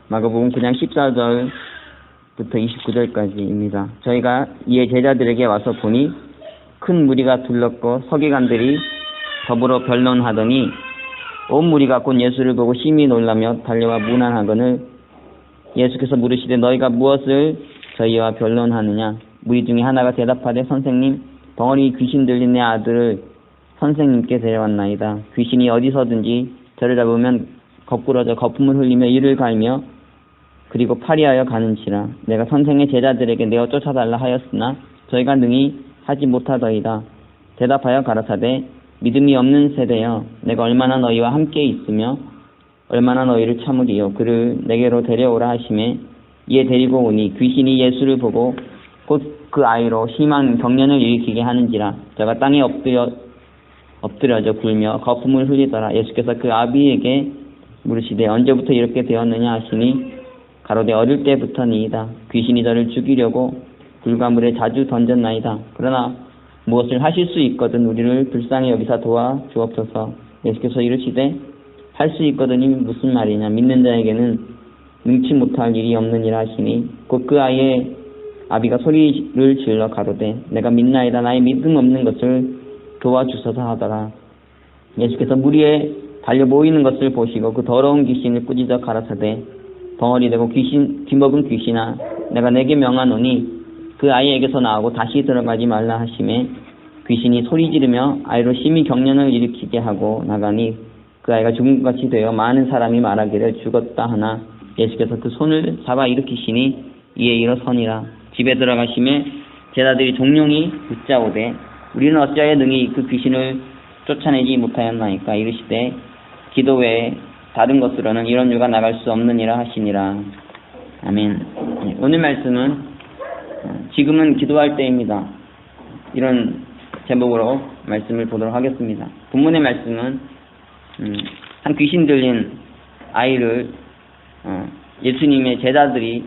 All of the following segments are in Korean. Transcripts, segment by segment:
마가복음 9장 14절부터 29절까지입니다. 저희가 이에 제자들에게 와서 보니 큰 무리가 둘렀고 서기관들이 더불어 변론하더니 온 무리가 곧 예수를 보고 심히 놀라며 달려와 문안하거늘 예수께서 물으시되 너희가 무엇을 저희와 변론하느냐. 무리 중에 하나가 대답하되 선생님, 벙어리 귀신 들린 내 아들을 선생님께 데려왔나이다. 귀신이 어디서든지 저를 잡으면 거꾸러져 거품을 흘리며 이를 갈며 그리고 파리하여 가는지라. 내가 선생의 제자들에게 내어 쫓아달라 하였으나 저희가 능히 하지 못하더이다. 대답하여 가라사대 믿음이 없는 세대여, 내가 얼마나 너희와 함께 있으며 얼마나 너희를 참으리요. 그를 내게로 데려오라 하시매 이에 데리고 오니 귀신이 예수를 보고 곧 그 아이로 심한 경련을 일으키게 하는지라. 저가 땅에 엎드려져 굴며 거품을 흘리더라. 예수께서 그 아비에게 물으시되 언제부터 이렇게 되었느냐 하시니 가로되 어릴 때부터니이다. 귀신이 저를 죽이려고 불과 물에 자주 던졌나이다. 그러나 무엇을 하실 수 있거든 우리를 불쌍히 여기사 도와 주옵소서. 예수께서 이르시되 할 수 있거든이 무슨 말이냐. 믿는 자에게는 능치 못할 일이 없느니라 하시니 곧 그 아이의 아비가 소리를 질러 가로되 내가 믿나이다. 나의 믿음 없는 것을 도와주소서 하더라. 예수께서 무리에 달려 모이는 것을 보시고 그 더러운 귀신을 꾸짖어 가라사대 벙어리 되고 뒤먹은 귀신아, 내가 내게 명하노니 그 아이에게서 나오고 다시 들어가지 말라 하시매 귀신이 소리 지르며 아이로 심히 경련을 일으키게 하고 나가니 그 아이가 죽은 것 같이 되어 많은 사람이 말하기를 죽었다 하나 예수께서 그 손을 잡아 일으키시니 이에 일어서니라. 집에 들어가시매 제자들이 종용이 붙자오되 우리는 어찌하여 능히 그 귀신을 쫓아내지 못하였나이까. 이르시되 기도 외에 다른 것으로는 이런 유가 나갈 수 없느니라 하시니라. 아멘. 오늘 말씀은 지금은 기도할 때입니다. 이런 제목으로 말씀을 보도록 하겠습니다. 본문의 말씀은 한 귀신 들린 아이를 예수님의 제자들이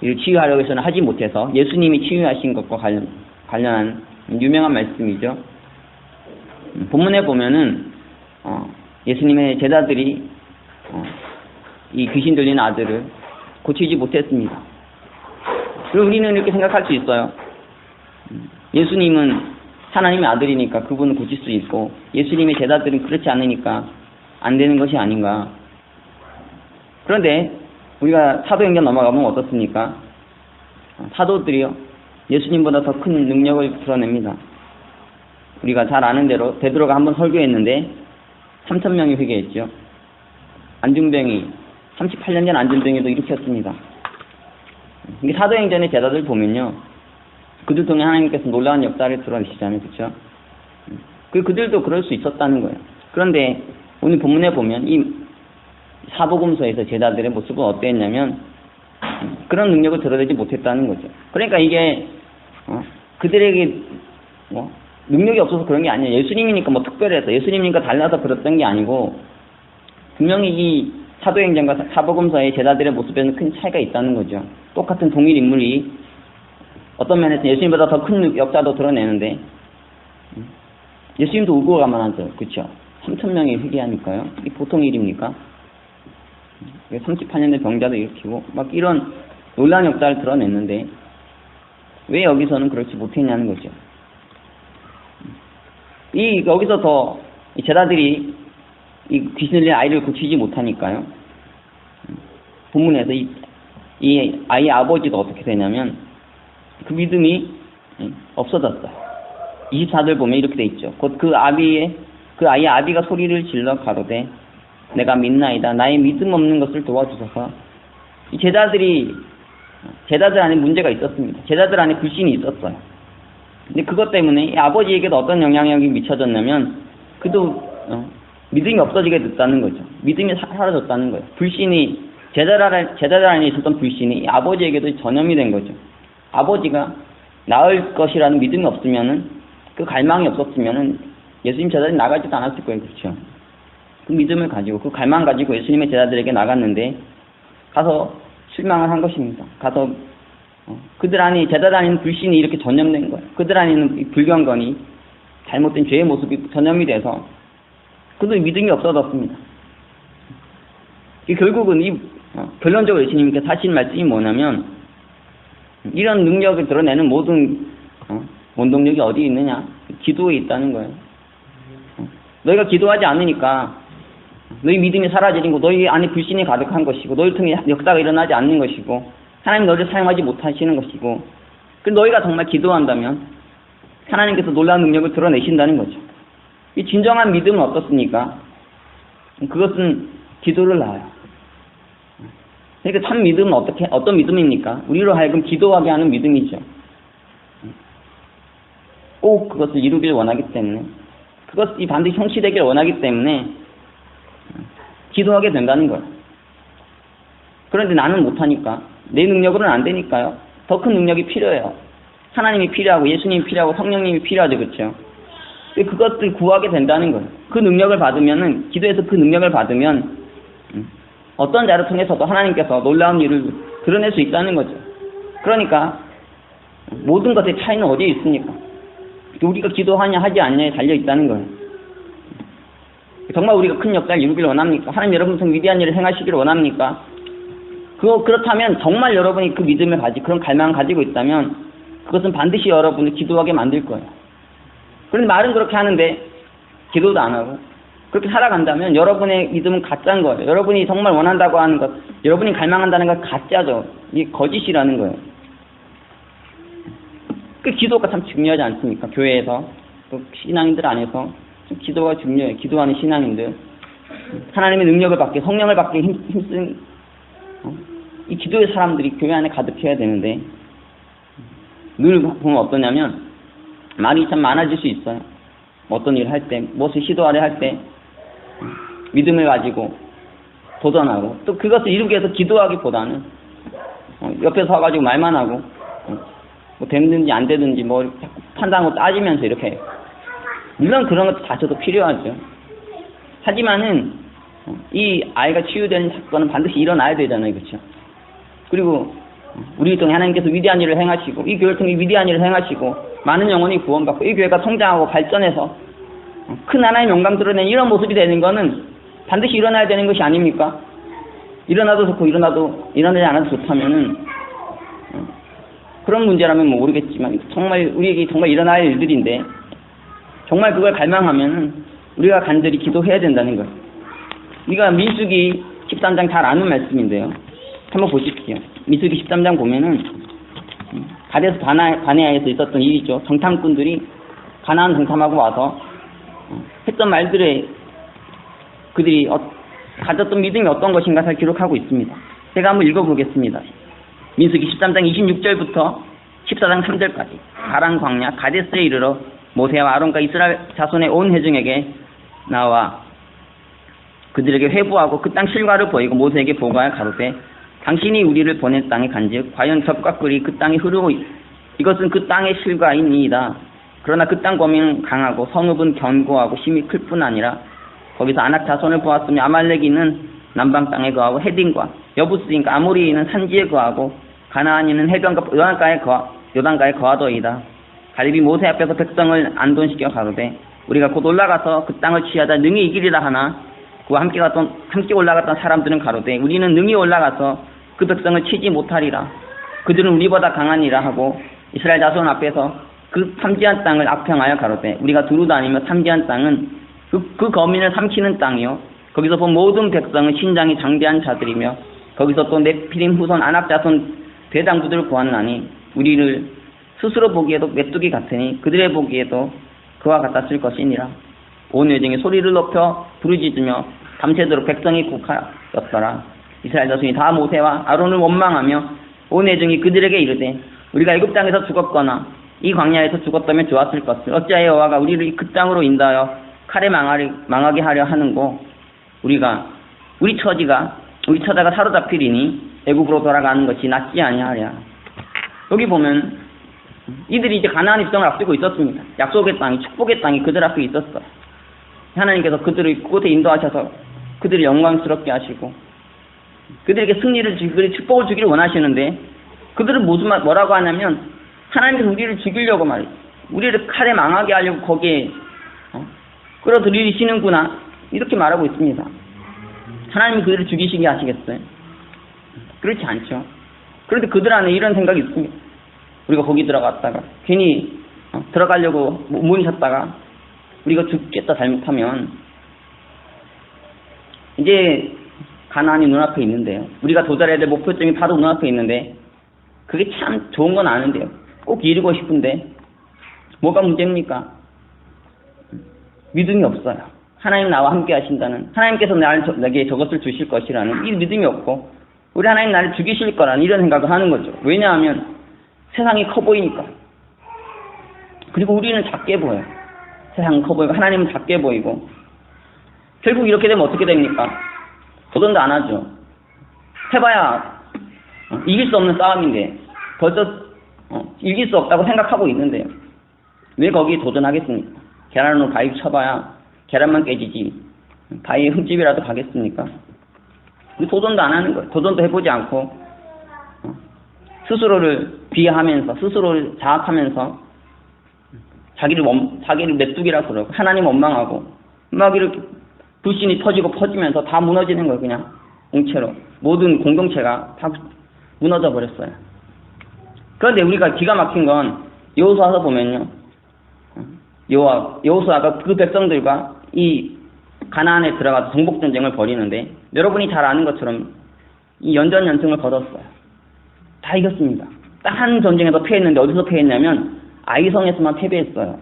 이를 치유하려고 해서는 하지 못해서 예수님이 치유하신 것과 관련한 유명한 말씀이죠. 본문에 보면은 예수님의 제자들이 이 귀신 들린 아들을 고치지 못했습니다. 그리고 우리는 이렇게 생각할 수 있어요. 예수님은 하나님의 아들이니까 그분은 고칠 수 있고 예수님의 제자들은 그렇지 않으니까 안 되는 것이 아닌가. 그런데 우리가 사도행전 넘어가면 어떻습니까? 사도들이요 예수님보다 더 큰 능력을 드러냅니다. 우리가 잘 아는 대로 베드로가 한번 설교했는데 3,000명이 회개했죠. 안중병이 38년 전 안중병이도 일으켰습니다. 이게 사도행전의 제자들 보면요, 그들 통해 하나님께서 놀라운 역사를 드러내시잖아요, 그렇죠? 그들도 그럴 수 있었다는 거예요. 그런데 오늘 본문에 보면 이 사복음서에서 제자들의 모습은 어땠냐면 그런 능력을 드러내지 못했다는 거죠. 그러니까 이게 그들에게 능력이 없어서 그런 게 아니에요. 예수님이니까 특별해서 예수님이니까 달라서 그랬던 게 아니고 분명히 이 사도행전과 사복음서의 제자들의 모습에는 큰 차이가 있다는 거죠. 똑같은 동일 인물이 어떤 면에서 예수님보다 더 큰 역사도 드러내는데 예수님도 울고 가만하죠. 그렇죠? 3,000명이 회개하니까요. 이게 보통 일입니까? 38년 된 병자도 일으키고 막 이런 놀라운 역사를 드러냈는데 왜 여기서는 그렇지 못했냐는 거죠. 여기서 더 제자들이 이 귀신 들린 아이를 고치지 못하니까요. 본문에서 이 아이의 아버지도 어떻게 되냐면 그 믿음이 없어졌어요. 24절 보면 이렇게 돼 있죠. 곧 그 아이의 아비가 소리를 질러 가로되 내가 믿나이다. 나의 믿음 없는 것을 도와주소서. 이 제자들 안에 문제가 있었습니다. 제자들 안에 불신이 있었어요. 근데 그것 때문에 이 아버지에게도 어떤 영향력이 미쳐졌냐면 그도 믿음이 없어지게 됐다는 거죠. 믿음이 사라졌다는 거예요. 불신이 제자들 안에 있었던 불신이 이 아버지에게도 전염이 된 거죠. 아버지가 나을 것이라는 믿음이 없으면은 그 갈망이 없었으면은 예수님 제자들이 나가지도 않았을 거예요. 그렇죠? 그 믿음을 가지고 그 갈망 가지고 예수님의 제자들에게 나갔는데 가서 실망을 한 것입니다. 가서 그들 안에 제자들 안에 있는 불신이 이렇게 전염된 거예요. 그들 안에 있는 불경건이 잘못된 죄의 모습이 전염이 돼서 그들 믿음이 없어졌습니다. 결국은 결론적으로 예수님께서 하신 말씀이 뭐냐면, 이런 능력을 드러내는 모든 원동력이 어디에 있느냐? 기도에 있다는 거예요. 너희가 기도하지 않으니까 너희 믿음이 사라지고 너희 안에 불신이 가득한 것이고 너희를 통해 역사가 일어나지 않는 것이고 하나님 너희를 사용하지 못하시는 것이고, 너희가 정말 기도한다면 하나님께서 놀라운 능력을 드러내신다는 거죠. 이 진정한 믿음은 어떻습니까? 그것은 기도를 낳아요. 그러니까 참 믿음은 어떤 믿음입니까? 우리로 하여금 기도하게 하는 믿음이죠. 꼭 그것을 이루길 원하기 때문에, 그것이 반드시 성취되길 원하기 때문에 기도하게 된다는 거예요. 그런데 나는 못하니까, 내 능력으로는 안 되니까요. 더 큰 능력이 필요해요. 하나님이 필요하고 예수님이 필요하고 성령님이 필요하죠. 그렇죠? 그것들 구하게 된다는 거예요. 그 능력을 받으면은, 기도에서 그 능력을 받으면 어떤 자를 통해서도 하나님께서 놀라운 일을 드러낼 수 있다는 거죠. 그러니까 모든 것의 차이는 어디에 있습니까? 우리가 기도하냐 하지 않냐에 달려 있다는 거예요. 정말 우리가 큰 역사를 이루길 원합니까? 하나님 여러분 성 위대한 일을 행하시기를 원합니까? 그렇다면 정말 여러분이 그 믿음을 그런 갈망을 가지고 있다면 그것은 반드시 여러분을 기도하게 만들 거예요. 그런데 말은 그렇게 하는데 기도도 안 하고 그렇게 살아간다면 여러분의 믿음은 가짜인 거예요. 여러분이 정말 원한다고 하는 것, 여러분이 갈망한다는 것 가짜죠. 이게 거짓이라는 거예요. 그 기도가 참 중요하지 않습니까? 교회에서, 또 신앙인들 안에서 기도가 중요해요. 기도하는 신앙인들. 하나님의 능력을 받게, 성령을 받게 힘쓴 이 기도의 사람들이 교회 안에 가득해야 되는데, 늘 보면 어떠냐면 말이 참 많아질 수 있어요. 어떤 일을 할 때, 무엇을 시도하려 할 때 믿음을 가지고 도전하고, 또 그것을 이루기 위해서 기도하기보다는 옆에 서가지고 말만 하고 뭐 되는지 안 되는지 뭐 자꾸 판단하고 따지면서 이렇게 해요. 물론 그런 것도 자체도 필요하죠. 하지만은 이 아이가 치유되는 사건은 반드시 일어나야 되잖아요. 그렇죠? 그리고 우리 통해 하나님께서 위대한 일을 행하시고, 이 교회를 통해 위대한 일을 행하시고 많은 영혼이 구원받고 이 교회가 성장하고 발전해서 큰 하나님의 영광 드러내는 이런 모습이 되는 거는 반드시 일어나야 되는 것이 아닙니까? 일어나도 좋고 일어나지 않아도 좋다면은 그런 문제라면 뭐 모르겠지만 정말 우리에게 정말 일어날 일들인데, 정말 그걸 갈망하면은 우리가 간절히 기도해야 된다는 거예요. 우리가 민수기 13장 잘 아는 말씀인데요. 한번 보십시오. 민수기 13장 보면은 가데스 바네아에서 있었던 일이죠. 정탐꾼들이 가나안 정탐하고 와서 했던 말들에 그들이 가졌던 믿음이 어떤 것인가 잘 기록하고 있습니다. 제가 한번 읽어보겠습니다. 민수기 13장 26절부터 14장 3절까지. 가란 광야 가데스에 이르러 모세와 아론과 이스라엘 자손의 온 회중에게 나와 그들에게 회부하고 그 땅 실과를 보이고 모세에게 보고하여 가로되, 당신이 우리를 보낸 땅에 간즉 과연 젖과 꿀이 그 땅에 흐르고 이것은 그 땅의 실과이니이다. 그러나 그 땅 범위는 강하고 성읍은 견고하고 심히 클 뿐 아니라 거기서 아낙 자손을 보았으며 아말렉이는 남방 땅에 거하고 헤딘과 여부스인과 아모리인은 산지에 거하고 가나안인은 해변과 요단가에 거하더이다. 갈렙이 모세 앞에서 백성을 안돈시켜 가로되, 우리가 곧 올라가서 그 땅을 취하자 능히 이기리라 하나, 그와 함께 올라갔던 사람들은 가로되, 우리는 능히 올라가서 그 백성을 치지 못하리라. 그들은 우리보다 강하니라 하고 이스라엘 자손 앞에서 그 탐지한 땅을 악평하여 가로되, 우리가 두루 다니며 탐지한 땅은 그 거민을 삼키는 땅이요 거기서 본 모든 백성은 신장이 장대한 자들이며 거기서 또 네피림 후손 아낙 자손 대장부들을 보았나니 우리를 스스로 보기에도 메뚜기 같으니 그들의 보기에도 그와 같았을 것이니라. 온 회중이 소리를 높여 부르짖으며 밤새도록 백성이 곡하였더라. 이스라엘 자손이 다 모세와 아론을 원망하며 온 회중이 그들에게 이르되, 우리가 애굽 땅에서 죽었거나 이 광야에서 죽었다면 좋았을 것을 어찌하여 여호와가 우리를 그 땅으로 인도하여 칼에 망하게 하려 하는고, 우리 처자가 사로잡히리니 애굽으로 돌아가는 것이 낫지 아니하랴. 여기 보면 이들이 이제 가나안 입성을 앞두고 있었습니다. 약속의 땅이, 축복의 땅이 그들 앞에 있었어요. 하나님께서 그들을 그곳에 인도하셔서 그들을 영광스럽게 하시고 그들에게 승리를 주고 그들에게 축복을 주기를 원하시는데, 그들은 뭐라고 하냐면 하나님께서 우리를 죽이려고 말이에요. 우리를 칼에 망하게 하려고 거기에 끌어들이시는구나, 이렇게 말하고 있습니다. 하나님이 그들을 죽이시게 하시겠어요? 그렇지 않죠. 그런데 그들 안에 이런 생각이 있습니다. 우리가 거기 들어갔다가 괜히 들어가려고 모이셨다가 우리가 죽겠다 잘못하면 이제 가나안이 눈앞에 있는데요. 우리가 도달해야 될 목표점이 바로 눈앞에 있는데 그게 참 좋은 건 아는데요. 꼭 이루고 싶은데 뭐가 문제입니까? 믿음이 없어요. 하나님 나와 함께 하신다는, 하나님께서 내게 저것을 주실 것이라는 이 믿음이 없고 우리 하나님 나를 죽이실 거라는 이런 생각을 하는 거죠. 왜냐하면 세상이 커 보이니까. 그리고 우리는 작게 보여요. 세상은 커 보이고 하나님은 작게 보이고 결국 이렇게 되면 어떻게 됩니까? 도전도 안 하죠. 해봐야 이길 수 없는 싸움인데 벌써 이길 수 없다고 생각하고 있는데요. 왜 거기에 도전하겠습니까? 계란으로 바위 쳐봐야 계란만 깨지지 바위에 흠집이라도 가겠습니까? 도전도 안 하는 거예요. 도전도 해보지 않고 스스로를 비하하면서 스스로를 자학하면서 자기를 메뚜기라 그러고 하나님 원망하고 막 이렇게 불신이 터지고 퍼지면서 다 무너지는 거예요. 그냥 공체로 모든 공동체가 다 무너져 버렸어요. 그런데 우리가 기가 막힌 건 여호수아서 보면요, 여호수아가 그 백성들과 이 가나안에 들어가서 정복 전쟁을 벌이는데 여러분이 잘 아는 것처럼 이 연전연승을 거뒀어요. 다 이겼습니다. 딱 한 전쟁에서 패했는데 어디서 패했냐면 아이성에서만 패배했어요.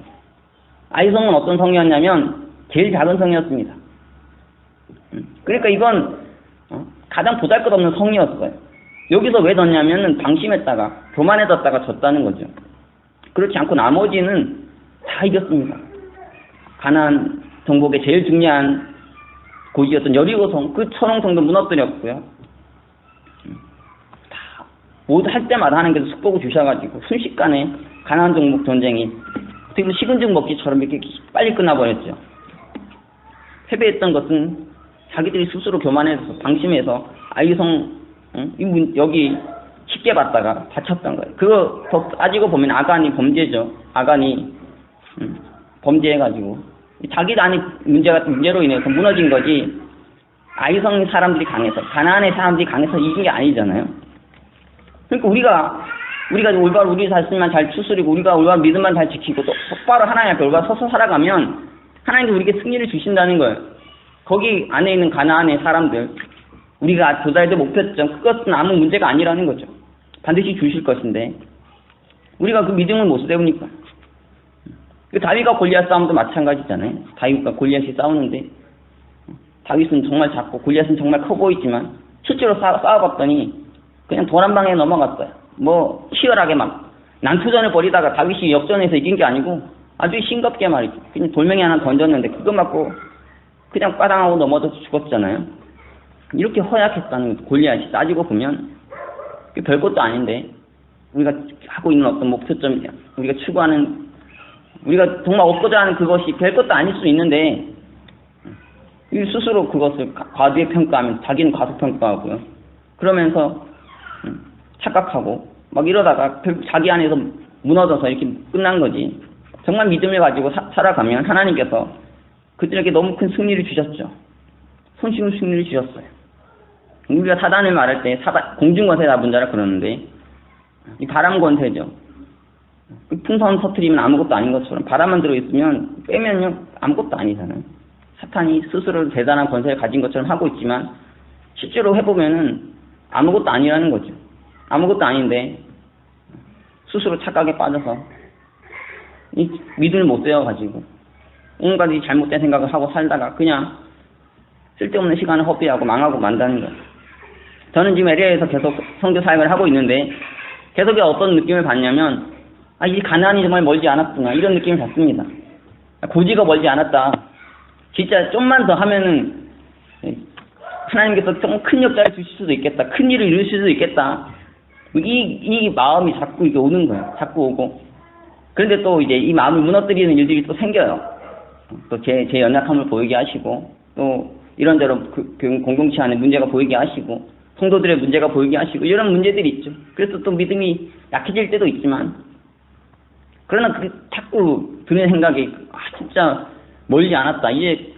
아이성은 어떤 성이었냐면 제일 작은 성이었습니다. 그러니까 이건 가장 보잘것없는 성이었어요. 여기서 왜 졌냐면은 방심했다가 교만해졌다가 졌다는 거죠. 그렇지 않고 나머지는 다 이겼습니다. 가나안 정복의 제일 중요한 고지였던 여리고성, 그 천홍성도 무너뜨렸고요. 다 모두 할 때마다 하나님께서 축복을 주셔가지고 순식간에 가나안 정복 전쟁이 어떻게 보면 식은죽 먹기처럼 이렇게 빨리 끝나버렸죠. 패배했던 것은 자기들이 스스로 교만해서 방심해서 아이성 여기 쉽게 봤다가 다쳤던 거예요. 그거 더 따지고 보면 아간이 범죄죠. 아간이 범죄해가지고 자기 안에 문제로 인해서 무너진 거지 아이성 사람들이 강해서 가나안의 사람들이 강해서 이긴 게 아니잖아요. 그러니까 우리가 올바로 우리 자신만 잘 추스리고 우리가 올바로 믿음만 잘 지키고 또 똑바로 하나님 앞에 올바로 서서 살아가면 하나님도 우리에게 승리를 주신다는 거예요. 거기 안에 있는 가나안의 사람들 우리가 도달될 목표점 그것은 아무 문제가 아니라는 거죠. 반드시 주실 것인데 우리가 그 믿음을 못 세우니까. 다윗과 골리앗 싸움도 마찬가지잖아요. 다윗과 골리앗이 싸우는데 다윗은 정말 작고 골리앗은 정말 커 보이지만 실제로 싸워봤더니 그냥 돌 한 방에 넘어갔어요. 뭐 치열하게 막 난투전을 벌이다가 다윗이 역전해서 이긴 게 아니고 아주 싱겁게 말이죠. 그냥 돌멩이 하나 던졌는데 그거 맞고 그냥 빠당하고 넘어져서 죽었잖아요. 이렇게 허약했다는 골리앗이 따지고 보면 별것도 아닌데 우리가 하고 있는 어떤 목표점, 우리가 추구하는 우리가 정말 얻고자 하는 그것이 별것도 아닐 수 있는데 스스로 그것을 과도히 평가하면서 자기는 과소평가하고요. 그러면서 착각하고 막 이러다가 자기 안에서 무너져서 이렇게 끝난 거지. 정말 믿음을 가지고 살아가면 하나님께서 그들에게 너무 큰 승리를 주셨죠. 손쉬운 승리를 주셨어요. 우리가 사단을 말할 때 공중권세 잡은 자라 그러는데 이 바람권세죠. 풍선 터뜨리면 아무것도 아닌 것처럼 바람만 들어있으면 빼면요 아무것도 아니잖아요. 사탄이 스스로 대단한 권세를 가진 것처럼 하고 있지만 실제로 해보면은 아무것도 아니라는 거죠. 아무것도 아닌데 스스로 착각에 빠져서 이 믿음을 못 세워가지고 온갖 이 잘못된 생각을 하고 살다가 그냥 쓸데없는 시간을 허비하고 망하고 만다는 거예요. 저는 지금 LA에서 계속 선교 사역을 하고 있는데 계속 어떤 느낌을 받냐면 이 가나안이 정말 멀지 않았구나 이런 느낌을 받습니다. 고지가 멀지 않았다. 진짜 좀만 더 하면은 하나님께서 좀 큰 역사를 주실 수도 있겠다. 큰 일을 이루실 수도 있겠다. 이 마음이 자꾸 이게 오는 거예요. 자꾸 오고. 그런데 또 이제 이 마음을 무너뜨리는 일들이 또 생겨요. 또 제 연약함을 보이게 하시고 또 이런저런 공동체 안에 문제가 보이게 하시고 성도들의 문제가 보이게 하시고 이런 문제들이 있죠. 그래서 또 믿음이 약해질 때도 있지만 그러나 자꾸 드는 생각이 진짜 멀지 않았다. 이제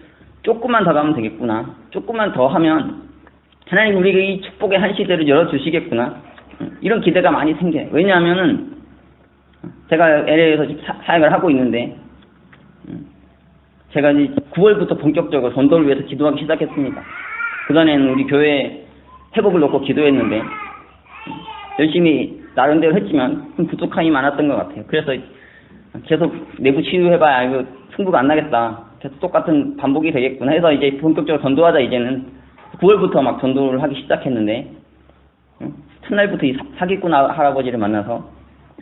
조금만 더 가면 되겠구나. 조금만 더 하면 하나님 우리에게 이 축복의 한 시대를 열어주시겠구나. 이런 기대가 많이 생겨요. 왜냐하면은 제가 LA에서 사역을 하고 있는데 제가 이제 9월부터 본격적으로 전도를 위해서 기도하기 시작했습니다. 그전에는 우리 교회 회복을 놓고 기도했는데 열심히 나름대로 했지만 좀 부족함이 많았던 것 같아요. 그래서 계속 내부 치유해봐야 이거 승부가 안 나겠다. 계속 똑같은 반복이 되겠구나 해서 이제 본격적으로 전도하자. 이제는 9월부터 막 전도를 하기 시작했는데 첫날부터 이 사기꾼 할아버지를 만나서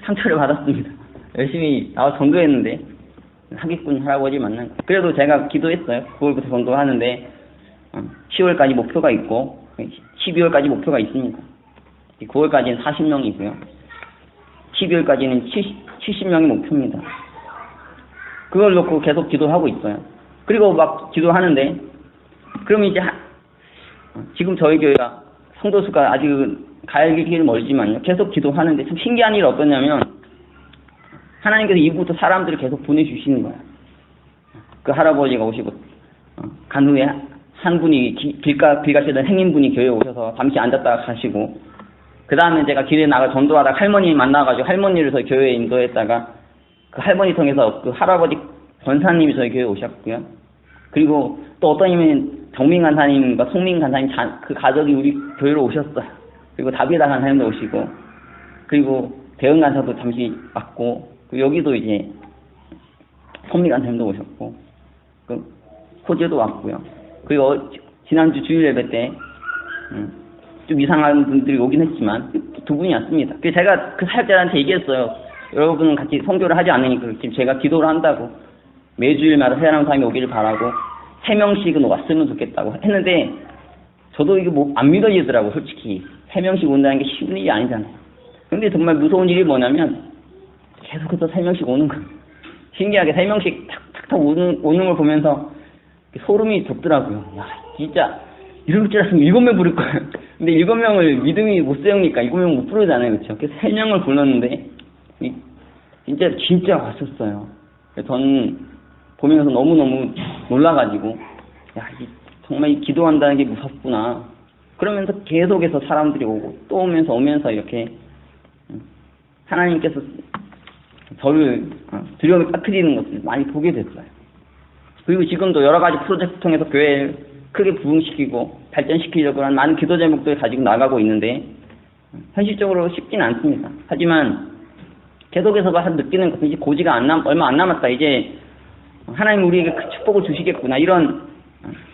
상처를 받았습니다. 열심히 나와 전도했는데 사기꾼 할아버지 만난 거예요. 그래도 제가 기도했어요. 9월부터 전도하는데 10월까지 목표가 있고 12월까지 목표가 있습니다. 9월까지는 40명이고요. 12월까지는 70명이 목표입니다. 그걸 놓고 계속 기도하고 있어요. 그리고 막 기도하는데 그러면 이제 지금 저희 교회가 성도수가 아직은 갈 길은 멀지만요. 계속 기도하는데 참 신기한 일이 어떠냐면 하나님께서 이후부터 사람들을 계속 보내주시는 거예요. 그 할아버지가 오시고 간 후에 한 분이 길 가시던 행인분이 교회에 오셔서 잠시 앉았다가 가시고 그 다음에 제가 길에 나가 전도하다가 할머니 만나가지고 할머니를 저희 교회에 인도했다가 그 할머니 통해서 그 할아버지 권사님이 저희 교회에 오셨고요. 그리고 또 어떤 이면 정민 간사님과 송민 간사님 그 가족이 우리 교회로 오셨어요. 그리고 다비다 간사님도 오시고 그리고 대응 간사도 잠시 왔고 여기도 이제 손미 간사님도 오셨고 그 호재도 왔고요. 그리고 지난주 주일 예배 때 좀 이상한 분들이 오긴 했지만 두 분이 왔습니다. 그래서 제가 그 사역자한테 얘기했어요. 여러분은 같이 선교를 하지 않으니까 지금 제가 기도를 한다고 매주일마다 새하나님 사람이 오기를 바라고 3명씩은 왔으면 좋겠다고 했는데 저도 이게 뭐 안 믿어지더라고. 솔직히 3명씩 온다는 게 쉬운 일이 아니잖아요. 근데 정말 무서운 일이 뭐냐면 계속해서 3명씩 오는 거예요. 신기하게 3명씩 탁탁탁 오는 걸 보면서 소름이 돋더라고요. 야, 진짜 이럴 줄 알았으면 7명 부를 거예요. 근데 7명을 믿음이 못 세우니까 7명 못 부르잖아요. 그렇죠? 그래서 3명을 불렀는데 진짜 왔었어요. 그래서 저는 보면서 너무너무 놀라가지고 야, 정말 기도한다는 게 무섭구나. 그러면서 계속해서 사람들이 오고 또 오면서 이렇게 하나님께서 저를 두려움에 빠뜨리는 것을 많이 보게 됐어요. 그리고 지금도 여러 가지 프로젝트 통해서 교회를 크게 부흥시키고 발전시키려고 하는 많은 기도 제목들을 가지고 나가고 있는데 현실적으로 쉽지는 않습니다. 하지만 계속해서 느끼는 것은 이제 고지가 얼마 안 남았다. 이제 하나님 우리에게 그 축복을 주시겠구나. 이런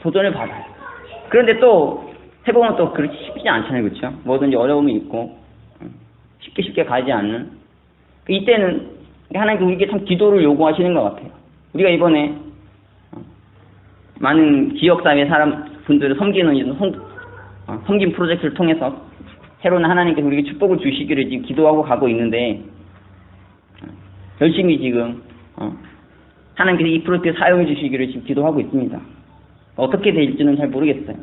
도전을 받아요. 그런데 또 해보면 또 그렇게 쉽지 않잖아요. 그렇죠? 뭐든지 어려움이 있고 쉽게 가지 않는. 이때는 하나님께 우리에게 참 기도를 요구하시는 것 같아요. 우리가 이번에 많은 지역사회 분들을 섬기는 섬김 프로젝트를 통해서 새로운 하나님께서 우리에게 축복을 주시기를 지금 기도하고 가고 있는데 열심히 지금 하나님께서 이 프로젝트에 사용해 주시기를 지금 기도하고 있습니다. 어떻게 될지는 잘 모르겠어요.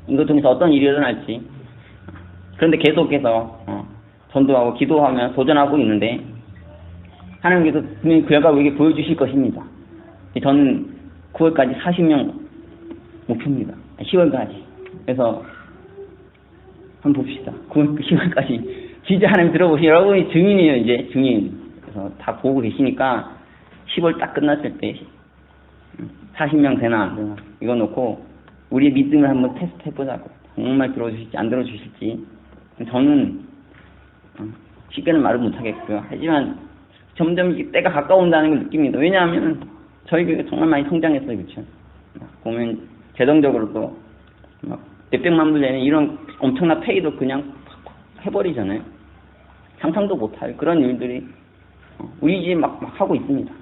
이것 통해서 어떤 일이 일어날지. 그런데 계속해서 전도하고 기도하며 도전하고 있는데 하나님께서 분명히 결과를 우리에게 보여주실 것입니다. 저는 9월까지 40명 목표입니다. 10월까지. 그래서 한번 봅시다. 9월, 10월까지. 진짜 하나님 들어보시면 여러분이 증인이에요. 이제 증인. 그래서 다 보고 계시니까 10월 딱 끝났을 때 40명 되나 안 되나 이거 놓고 우리의 믿음을 한번 테스트 해보자고. 정말 들어주실지 안 들어주실지. 저는 쉽게는 말을 못하겠고요. 하지만 점점 때가 가까운다는 걸 느낍니다. 왜냐하면 저희 교회가 정말 많이 성장했어요. 그렇죠? 보면 재정적으로도 막 몇백만 불 내는 이런 엄청난 페이도 그냥 해버리잖아요. 상상도 못할 그런 일들이 우리 집에 막 하고 있습니다.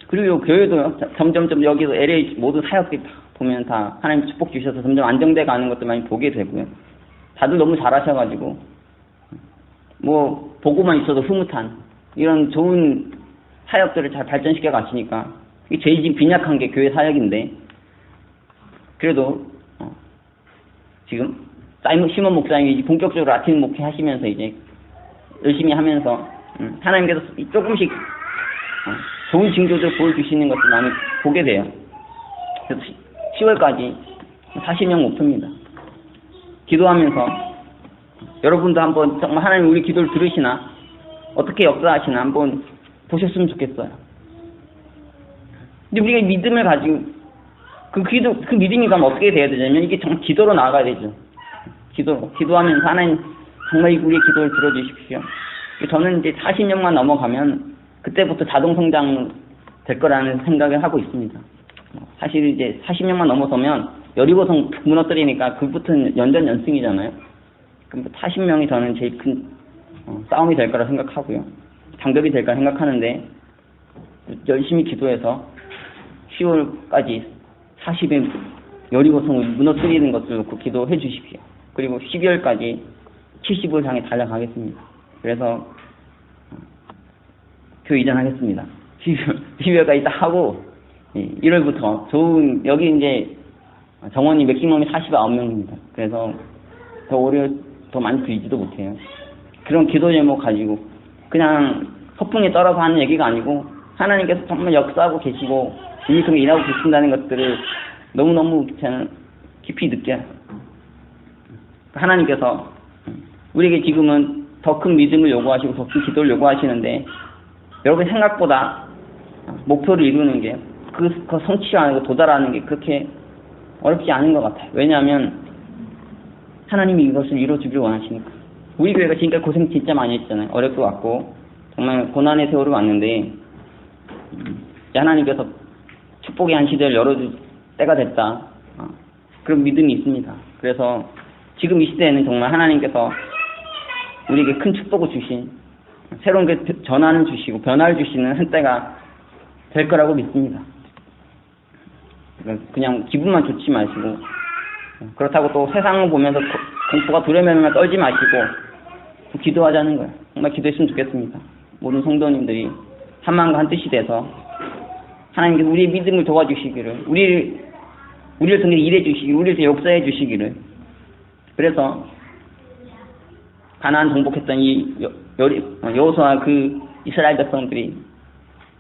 그리고 교회도 점점 여기서 LA 모든 사역들이 다 보면 다 하나님 축복 주셔서 점점 안정돼 가는 것들 많이 보게 되고요. 다들 너무 잘하셔가지고 뭐 보고만 있어도 흐뭇한 이런 좋은 사역들을 잘 발전시켜 가시니까 이게 제일 지금 빈약한 게 교회 사역인데 그래도 지금 시몬 목사님이 본격적으로 아침 목회 하시면서 이제 열심히 하면서 하나님께서 조금씩 좋은 징조들 보여주시는 것을 많이 보게 돼요. 그래서 10월까지 40명 목표입니다. 기도하면서 여러분도 한번 정말 하나님 우리 기도를 들으시나 어떻게 역사하시나 한번 보셨으면 좋겠어요. 근데 우리가 믿음을 가지고 그 믿음이 가면 어떻게 돼야 되냐면 이게 정말 기도로 나아가야 되죠. 기도하면서 하나님 정말 우리의 기도를 들어주십시오. 저는 이제 40년만 넘어가면 그때부터 자동 성장 될 거라는 생각을 하고 있습니다. 사실 이제 40년만 넘어서면 여리고성 무너뜨리니까 그부터는 연전연승이잖아요. 그럼 40명이 저는 제일 큰 싸움이 될 거라 생각하고요. 장벽이 될 거라 생각하는데 열심히 기도해서 10월까지 40의 여리고성을 무너뜨리는 것을 놓고 기도해 주십시오. 그리고 12월까지 70을 향해 달려가겠습니다. 그래서 교회 이전하겠습니다. 12월까지 딱 하고 1월부터 좋은 여기 이제 정원이 맥시멈이 49명입니다. 그래서 더 많이 들지도 못해요. 그런 기도 제목 가지고 그냥 서풍에 떨어서 하는 얘기가 아니고 하나님께서 정말 역사하고 계시고 우리 통해 일하고 계신다는 것들을 너무너무 저는 깊이 느껴요. 하나님께서 우리에게 지금은 더 큰 믿음을 요구하시고 더 큰 기도를 요구하시는데 여러분 생각보다 목표를 이루는 게 그 성취하고 도달하는 게 그렇게 어렵지 않은 것 같아요. 왜냐하면 하나님이 이것을 이루어주기를 원하시니까. 우리 교회가 지금까지 고생 진짜 많이 했잖아요. 어렵게 왔고 정말 고난의 세월을 왔는데 하나님께서 축복의 한 시대를 열어줄 때가 됐다. 그런 믿음이 있습니다. 그래서 지금 이 시대에는 정말 하나님께서 우리에게 큰 축복을 주신 새로운 전환을 주시고 변화를 주시는 한때가 될 거라고 믿습니다. 그냥 기분만 좋지 마시고 그렇다고 또 세상을 보면서 공포가 두려움에만 떨지 마시고 기도하자는 거예요. 정말 기도했으면 좋겠습니다. 모든 성도님들이 한 마음과 한 뜻이 돼서 하나님께서 우리의 믿음을 도와주시기를 우리를 통해 일해 주시기를 우리를 통해 역사해 주시기를 그래서 가나안 정복했던 이 여호수아와 그 이스라엘 백성들이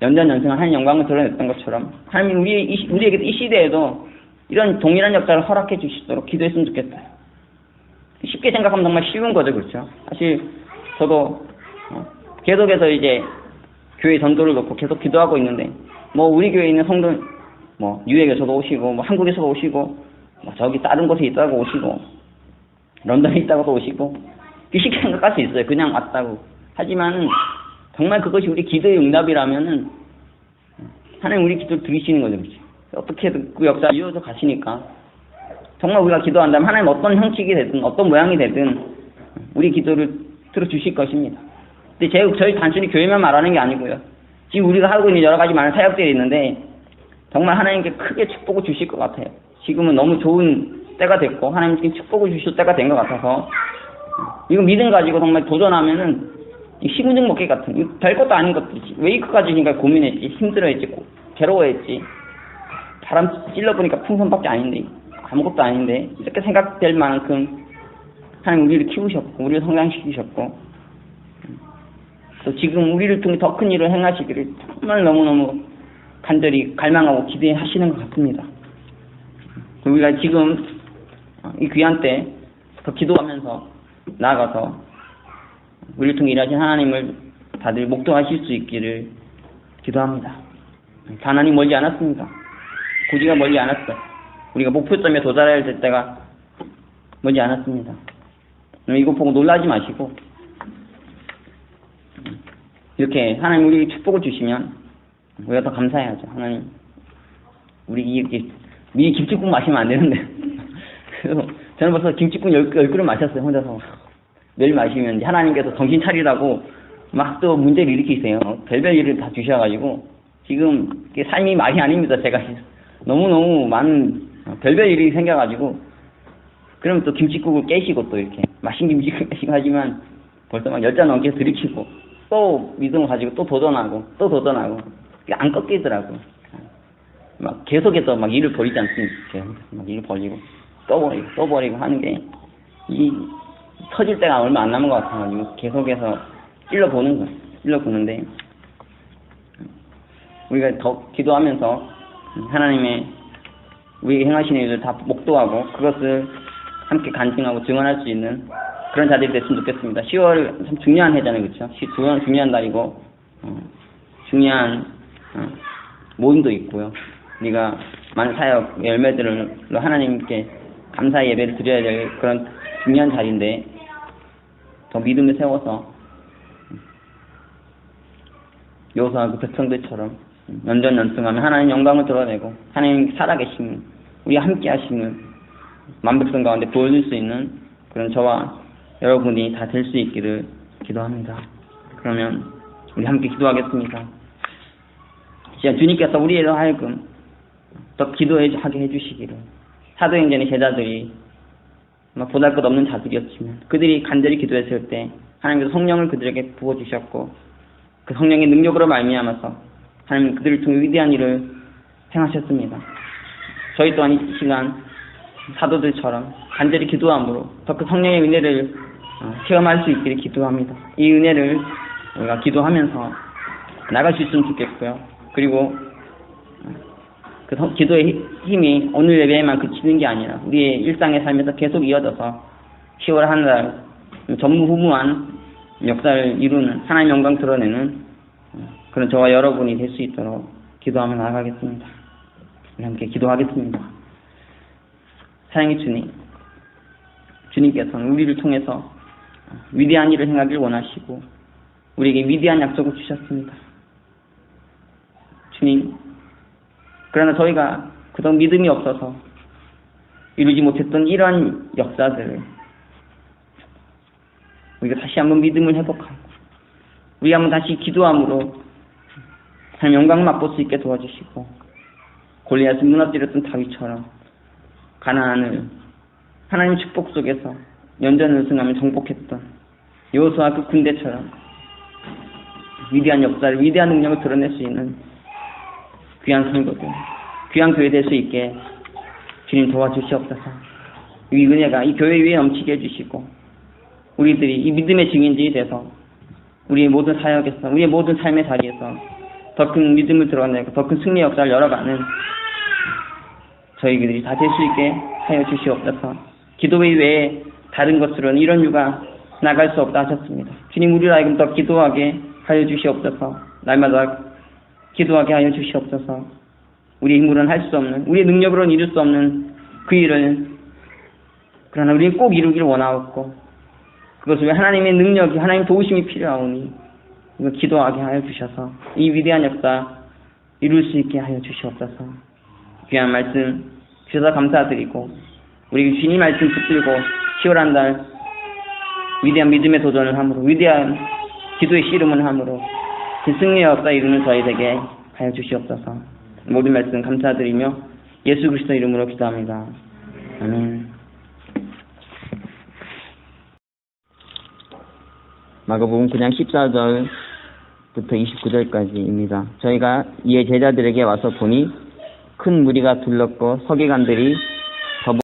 연전연승한 하나님 영광을 드러냈던 것처럼 하나님 우리에게 이 시대에도 이런 동일한 역사를 허락해 주시도록 기도했으면 좋겠어요. 쉽게 생각하면 정말 쉬운 거죠, 그렇죠? 사실 저도 계속해서 이제 교회 전도를 놓고 계속 기도하고 있는데 우리 교회에 있는 성도 뉴욕에서도 오시고 한국에서도 오시고 저기 다른 곳에 있다고 오시고 런던에 있다고도 오시고 쉽게 생각할 수 있어요. 그냥 왔다고. 하지만 정말 그것이 우리 기도의 응답이라면은 하나님 우리 기도를 들으시는 거죠. 그렇죠? 어떻게든 그 역사 이어져 가시니까 정말 우리가 기도한다면 하나님 어떤 형식이 되든 어떤 모양이 되든 우리 기도를 들어주실 것입니다. 근데 저희 단순히 교회만 말하는 게 아니고요. 지금 우리가 하고 있는 여러 가지 많은 사역들이 있는데 정말 하나님께 크게 축복을 주실 것 같아요. 지금은 너무 좋은 때가 됐고 하나님께 축복을 주실 때가 된 것 같아서 이거 믿음 가지고 정말 도전하면은 시군증 먹기 같은 별것도 아닌 것들이지 왜 이거까지 고민했지 힘들어했지 괴로워했지 바람 찔러보니까 풍선밖에 아닌데 아무것도 아닌데 이렇게 생각될 만큼 하나님 우리를 키우셨고 우리를 성장시키셨고 또 지금 우리를 통해 더 큰 일을 행하시기를 정말 너무너무 간절히 갈망하고 기대하시는 것 같습니다. 우리가 지금 이 귀한 때 더 기도하면서 나아가서 우리를 통해 일하신 하나님을 다들 목도하실 수 있기를 기도합니다. 가난이 멀지 않았습니다. 고지가 멀지 않았어요. 우리가 목표점에 도달해야 될 때가 멀지 않았습니다. 이거 보고 놀라지 마시고 이렇게 하나님 우리에게 축복을 주시면 우리가 더 감사해야죠. 하나님 우리 이렇게 미리 김치국 마시면 안 되는데 그래서 저는 벌써 김치국 10그릇 마셨어요. 혼자서 매일 마시면 하나님께서 정신 차리라고 막 또 문제를 일으키세요. 별별 일을 다 주셔가지고 지금 삶이 말이 아닙니다. 제가 너무너무 많은 별별 일이 생겨가지고 그러면 또 김치국을 깨시고 또 이렇게 맛있는 김치국을 깨시고 하지만 벌써 막 10잔 넘게 들이키고 또 믿음을 가지고 또 도전하고 안 꺾이더라고요. 막 계속해서 막 일을 벌이지 않습니까? 막 일을 벌이고 또 버리고 하는 게 터질 때가 얼마 안 남은 것 같아가지고 계속해서 찔러보는데 우리가 더 기도하면서 하나님의 우리 행하시는 일을 다 목도하고 그것을 함께 간증하고 증언할 수 있는 그런 자들이 됐으면 좋겠습니다. 10월 참 중요한 해잖아요, 그렇죠? 중요한 달이고 중요한 모임도 있고요. 우리가 많은 사역 열매들로 하나님께 감사의 예배를 드려야 될 그런 중요한 자리인데 더 믿음을 세워서 여호수아 그 백성들처럼 연전연승하며 하나님 영광을 드러내고 하나님 살아계심을 우리 함께 하심을 만백성 가운데 보여줄 수 있는 그런 저와 여러분이 다 될 수 있기를 기도합니다. 그러면 우리 함께 기도하겠습니다. 진짜 주님께서 우리로 하여금 더 기도하게 해주시기를. 사도행전의 제자들이 보잘것없는 자들이었지만 그들이 간절히 기도했을 때 하나님께서 성령을 그들에게 부어주셨고 그 성령의 능력으로 말미암아서 하나님 그들을 통해 위대한 일을 행하셨습니다. 저희 또한 이 시간 사도들처럼 간절히 기도함으로 더 그 성령의 은혜를 체험할 수 있기를 기도합니다. 이 은혜를 우리가 기도하면서 나갈 수 있으면 좋겠고요. 그리고 그 기도의 힘이 오늘 예배에만 그치는 게 아니라 우리의 일상의 삶에서 계속 이어져서 10월 한 달 전무후무한 역사를 이루는 하나님의 영광 드러내는 그런 저와 여러분이 될 수 있도록 기도하며 나아가겠습니다. 우리 함께 기도하겠습니다. 사랑의 주님, 주님께서는 우리를 통해서 위대한 일을 행하길 원하시고 우리에게 위대한 약속을 주셨습니다. 주님, 그러나 저희가 그동안 믿음이 없어서 이루지 못했던 이러한 역사들을 우리가 다시 한번 믿음을 회복하고 우리 한번 다시 기도함으로 하나님 영광을 맛볼 수 있게 도와주시고 골리앗을 무너뜨렸던 다윗처럼 가나안을 하나님 축복 속에서 연전연승하며 정복했던 여호수아 그 군대처럼 위대한 역사를 위대한 능력을 드러낼 수 있는 귀한 성도들, 귀한 교회 될 수 있게 주님 도와주시옵소서. 이 은혜가 이 교회 위에 넘치게 해주시고 우리들이 이 믿음의 증인들이 돼서 우리의 모든 사역에서 우리의 모든 삶의 자리에서 더 큰 믿음을 드러내고 더 큰 승리의 역사를 열어가는 저희들이 다 될 수 있게 하여 주시옵소서. 기도회 외에 다른 것으로는 이런 유가 나갈 수 없다 하셨습니다. 주님, 우리를 하여금 더 기도하게 하여 주시옵소서. 날마다 기도하게 하여 주시옵소서. 우리의 힘으로는 할 수 없는, 우리의 능력으로는 이룰 수 없는 그 일을 그러나 우리는 꼭 이루기를 원하옵고 그것을 위해 하나님의 능력이, 하나님 도우심이 필요하오니 이거 기도하게 하여 주셔서 이 위대한 역사 이룰 수 있게 하여 주시옵소서. 귀한 말씀 주셔서 감사드리고 우리 주님 말씀 붙들고 10월 한 달 위대한 믿음의 도전을 함으로 위대한 기도의 씨름을 함으로 그 승리의 역사 이루는 저희 되게 하여 주시옵소서. 모든 말씀 감사드리며 예수 그리스도 이름으로 기도합니다. 아멘. 마가복음 9장 14절부터 29절까지입니다. 저희가 이에 제자들에게 와서 보니 큰 무리가 둘렀고 서기관들이